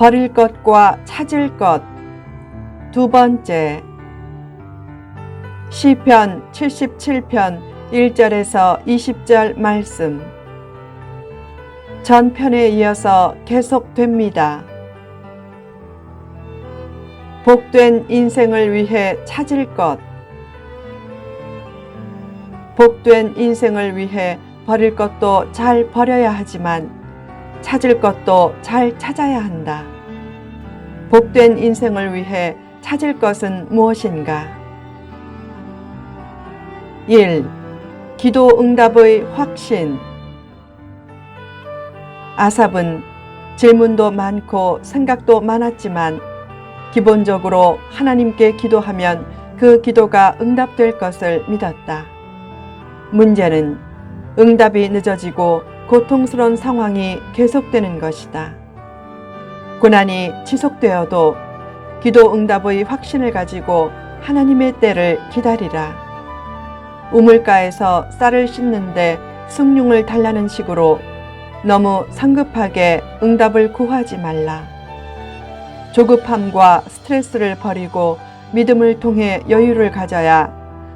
버릴 것과 찾을 것. 두 번째, 시편 77편 1절에서 20절 말씀. 전편에 이어서 계속됩니다. 복된 인생을 위해 찾을 것. 복된 인생을 위해 버릴 것도 잘 버려야 하지만 찾을 것도 잘 찾아야 한다. 복된 인생을 위해 찾을 것은 무엇인가? 1. 기도 응답의 확신. 아삽은 질문도 많고 생각도 많았지만 기본적으로 하나님께 기도하면 그 기도가 응답될 것을 믿었다. 문제는 응답이 늦어지고 고통스러운 상황이 계속되는 것이다. 고난이 지속되어도 기도 응답의 확신을 가지고 하나님의 때를 기다리라. 우물가에서 쌀을 씻는데 숭늉을 달라는 식으로 너무 성급하게 응답을 구하지 말라. 조급함과 스트레스를 버리고 믿음을 통해 여유를 가져야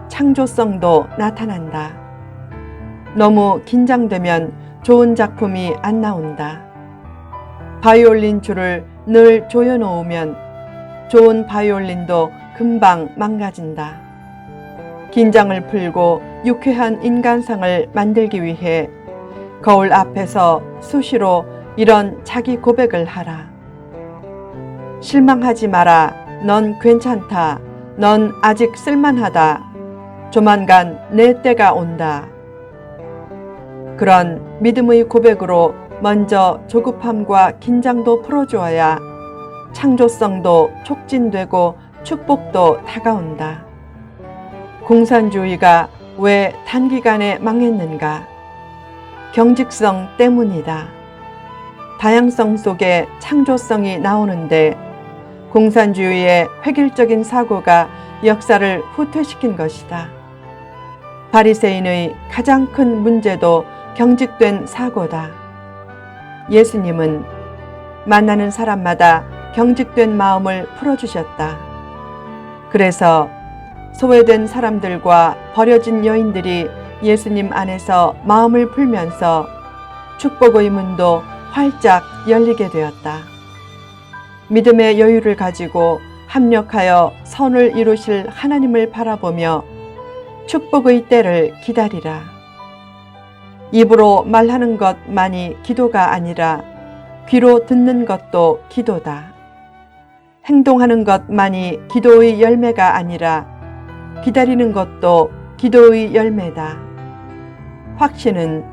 창조성도 나타난다. 너무 긴장되면 좋은 작품이 안 나온다. 바이올린 줄을 늘 조여놓으면 좋은 바이올린도 금방 망가진다. 긴장을 풀고 유쾌한 인간상을 만들기 위해 거울 앞에서 수시로 이런 자기 고백을 하라. 실망하지 마라. 넌 괜찮다. 넌 아직 쓸만하다. 조만간 내 때가 온다. 그런 믿음의 고백으로 먼저 조급함과 긴장도 풀어주어야 창조성도 촉진되고 축복도 다가온다. 공산주의가 왜 단기간에 망했는가? 경직성 때문이다. 다양성 속에 창조성이 나오는데 공산주의의 획일적인 사고가 역사를 후퇴시킨 것이다. 바리새인의 가장 큰 문제도 경직된 사고다. 예수님은 만나는 사람마다 경직된 마음을 풀어주셨다. 그래서 소외된 사람들과 버려진 여인들이 예수님 안에서 마음을 풀면서 축복의 문도 활짝 열리게 되었다. 믿음의 여유를 가지고 합력하여 선을 이루실 하나님을 바라보며 축복의 때를 기다리라. 입으로 말하는 것만이 기도가 아니라 귀로 듣는 것도 기도다. 행동하는 것만이 기도의 열매가 아니라 기다리는 것도 기도의 열매다. 확신은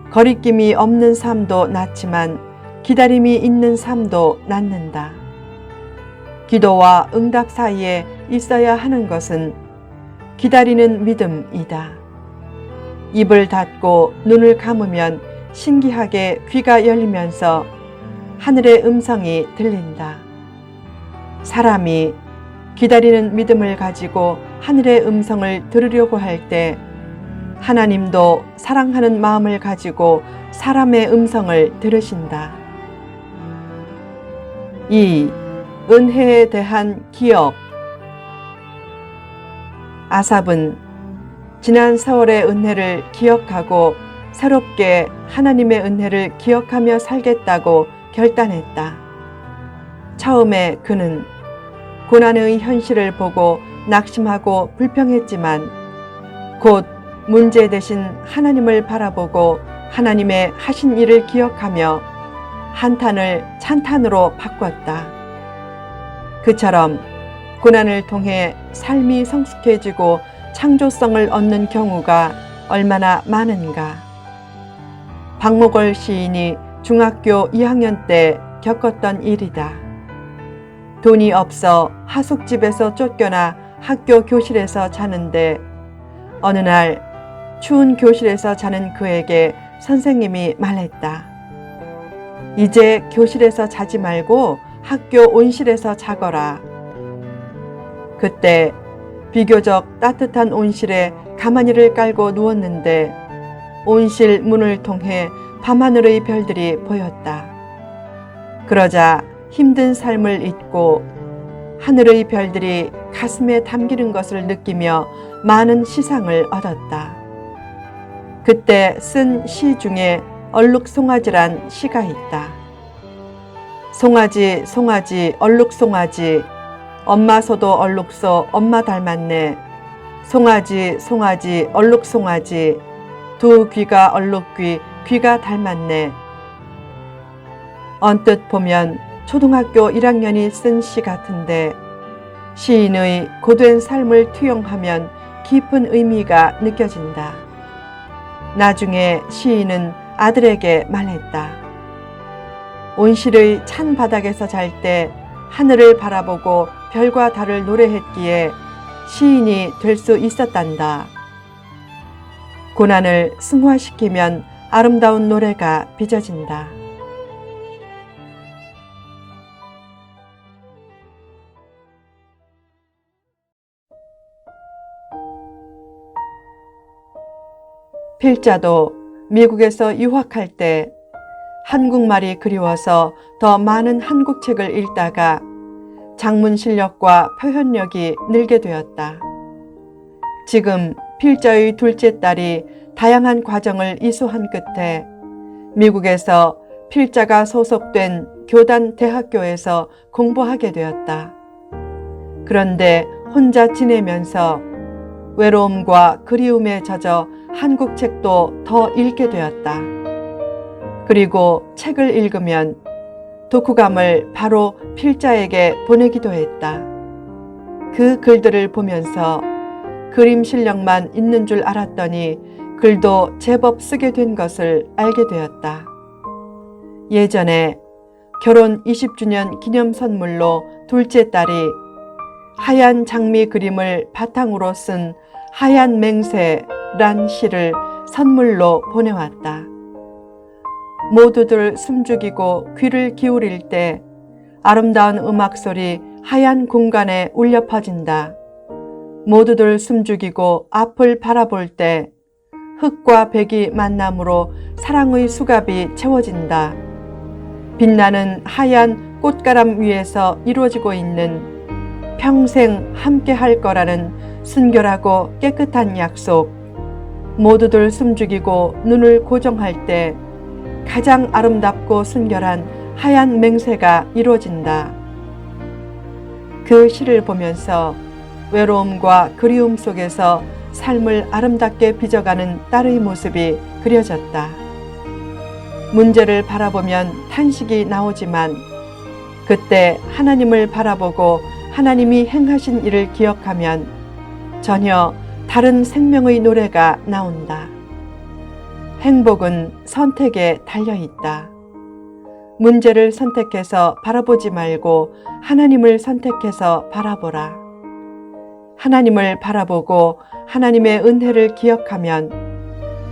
거리낌이 없는 삶도 낫지만 기다림이 있는 삶도 낫는다. 기도와 응답 사이에 있어야 하는 것은 기다리는 믿음이다. 입을 닫고 눈을 감으면 신기하게 귀가 열리면서 하늘의 음성이 들린다. 사람이 기다리는 믿음을 가지고 하늘의 음성을 들으려고 할 때 하나님도 사랑하는 마음을 가지고 사람의 음성을 들으신다. 2. 은혜에 대한 기억. 아삽은 지난 세월의 은혜를 기억하고 새롭게 하나님의 은혜를 기억하며 살겠다고 결단했다. 처음에 그는 고난의 현실을 보고 낙심하고 불평했지만 곧 문제 대신 하나님을 바라보고 하나님의 하신 일을 기억하며 한탄을 찬탄으로 바꿨다. 그처럼 고난을 통해 삶이 성숙해지고 창조성을 얻는 경우가 얼마나 많은가. 박목월 시인이 중학교 2학년 때 겪었던 일이다. 돈이 없어 하숙집에서 쫓겨나 학교 교실에서 자는데 어느 날 추운 교실에서 자는 그에게 선생님이 말했다. 이제 교실에서 자지 말고 학교 온실에서 자거라. 그때 비교적 따뜻한 온실에 가마니를 깔고 누웠는데 온실 문을 통해 밤하늘의 별들이 보였다. 그러자 힘든 삶을 잊고 하늘의 별들이 가슴에 담기는 것을 느끼며 많은 시상을 얻었다. 그때 쓴 시 중에 얼룩송아지란 시가 있다. 송아지 송아지 얼룩송아지 엄마 소도 얼룩소 엄마 닮았네. 송아지 송아지 얼룩송아지 두 귀가 얼룩귀 귀가 닮았네. 언뜻 보면 초등학교 1학년이 쓴 시 같은데 시인의 고된 삶을 투영하면 깊은 의미가 느껴진다. 나중에 시인은 아들에게 말했다. 온실의 찬 바닥에서 잘 때 하늘을 바라보고 별과 달을 노래했기에 시인이 될 수 있었단다. 고난을 승화시키면 아름다운 노래가 빚어진다. 필자도 미국에서 유학할 때 한국말이 그리워서 더 많은 한국 책을 읽다가 작문 실력과 표현력이 늘게 되었다. 지금 필자의 둘째 딸이 다양한 과정을 이수한 끝에 미국에서 필자가 소속된 교단 대학교에서 공부하게 되었다. 그런데 혼자 지내면서 외로움과 그리움에 젖어 한국 책도 더 읽게 되었다. 그리고 책을 읽으면 독후감을 바로 필자에게 보내기도 했다. 그 글들을 보면서 그림 실력만 있는 줄 알았더니 글도 제법 쓰게 된 것을 알게 되었다. 예전에 결혼 20주년 기념 선물로 둘째 딸이 하얀 장미 그림을 바탕으로 쓴 하얀 맹세란 시를 선물로 보내왔다. 모두들 숨죽이고 귀를 기울일 때 아름다운 음악 소리 하얀 공간에 울려 퍼진다. 모두들 숨죽이고 앞을 바라볼 때 흙과 백이 만남으로 사랑의 수갑이 채워진다. 빛나는 하얀 꽃가람 위에서 이루어지고 있는 평생 함께 할 거라는 순결하고 깨끗한 약속. 모두들 숨죽이고 눈을 고정할 때 가장 아름답고 순결한 하얀 맹세가 이루어진다. 그 시를 보면서 외로움과 그리움 속에서 삶을 아름답게 빚어가는 딸의 모습이 그려졌다. 문제를 바라보면 탄식이 나오지만 그때 하나님을 바라보고 하나님이 행하신 일을 기억하면 전혀 다른 생명의 노래가 나온다. 행복은 선택에 달려 있다. 문제를 선택해서 바라보지 말고 하나님을 선택해서 바라보라. 하나님을 바라보고 하나님의 은혜를 기억하면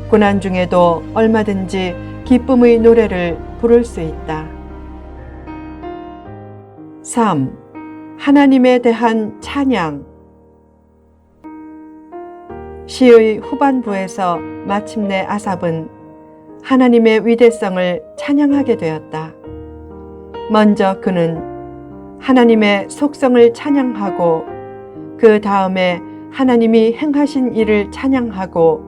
고난 중에도 얼마든지 기쁨의 노래를 부를 수 있다. 3. 하나님에 대한 찬양. 시의 후반부에서 마침내 아삽은 하나님의 위대성을 찬양하게 되었다. 먼저 그는 하나님의 속성을 찬양하고 그 다음에 하나님이 행하신 일을 찬양하고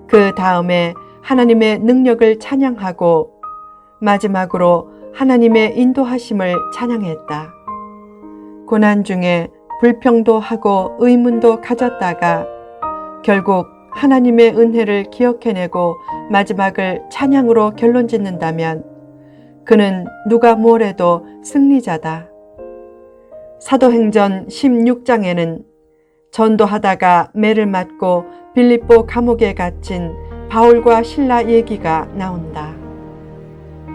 그 다음에 하나님의 능력을 찬양하고 마지막으로 하나님의 인도하심을 찬양했다. 고난 중에 불평도 하고 의문도 가졌다가 결국 하나님의 은혜를 기억해내고 마지막을 찬양으로 결론짓는다면 그는 누가 뭐래도 승리자다. 사도행전 16장에는 전도하다가 매를 맞고 빌립보 감옥에 갇힌 바울과 실라 얘기가 나온다.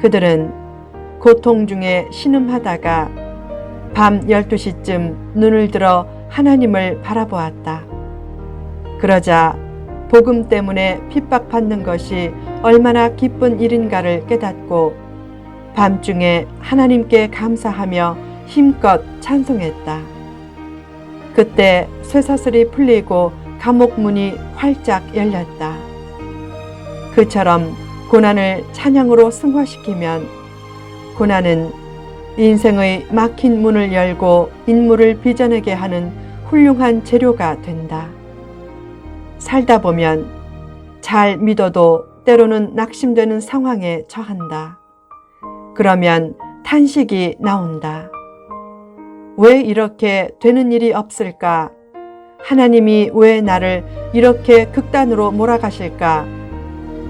그들은 고통 중에 신음하다가 밤 12시쯤 눈을 들어 하나님을 바라보았다. 그러자 복음 때문에 핍박받는 것이 얼마나 기쁜 일인가를 깨닫고 밤중에 하나님께 감사하며 힘껏 찬송했다. 그때 쇠사슬이 풀리고 감옥 문이 활짝 열렸다. 그처럼 고난을 찬양으로 승화시키면 고난은 인생의 막힌 문을 열고 인물을 빚어내게 하는 훌륭한 재료가 된다. 살다 보면 잘 믿어도 때로는 낙심되는 상황에 처한다. 그러면 탄식이 나온다. 왜 이렇게 되는 일이 없을까? 하나님이 왜 나를 이렇게 극단으로 몰아가실까?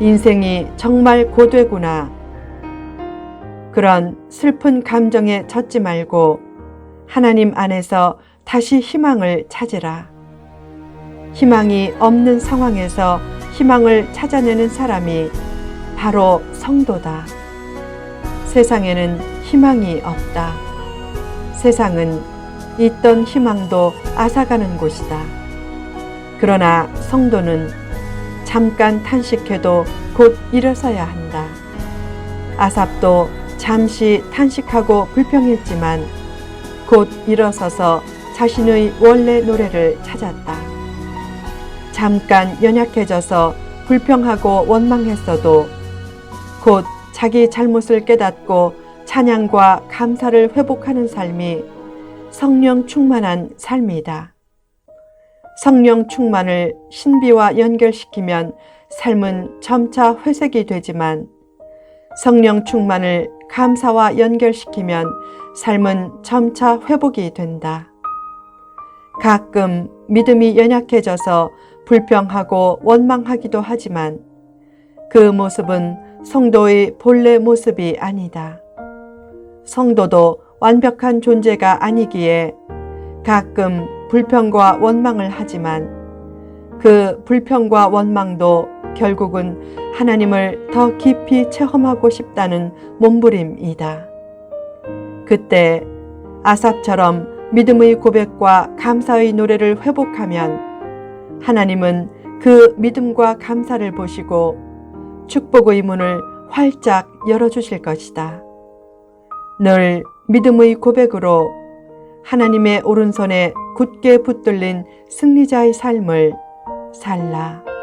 인생이 정말 고되구나. 그런 슬픈 감정에 젖지 말고 하나님 안에서 다시 희망을 찾으라. 희망이 없는 상황에서 희망을 찾아내는 사람이 바로 성도다. 세상에는 희망이 없다. 세상은 있던 희망도 앗아가는 곳이다. 그러나 성도는 잠깐 탄식해도 곧 일어서야 한다. 아삽도 잠시 탄식하고 불평했지만 곧 일어서서 자신의 원래 노래를 찾았다. 잠깐 연약해져서 불평하고 원망했어도 곧 자기 잘못을 깨닫고 찬양과 감사를 회복하는 삶이 성령 충만한 삶이다. 성령 충만을 신비와 연결시키면 삶은 점차 회색이 되지만 성령 충만을 감사와 연결시키면 삶은 점차 회복이 된다. 가끔 믿음이 연약해져서 불평하고 원망하기도 하지만 그 모습은 성도의 본래 모습이 아니다. 성도도 완벽한 존재가 아니기에 가끔 불평과 원망을 하지만 그 불평과 원망도 결국은 하나님을 더 깊이 체험하고 싶다는 몸부림이다. 그때 아삽처럼 믿음의 고백과 감사의 노래를 회복하면 하나님은 그 믿음과 감사를 보시고 축복의 문을 활짝 열어주실 것이다. 늘 믿음의 고백으로 하나님의 오른손에 굳게 붙들린 승리자의 삶을 살라.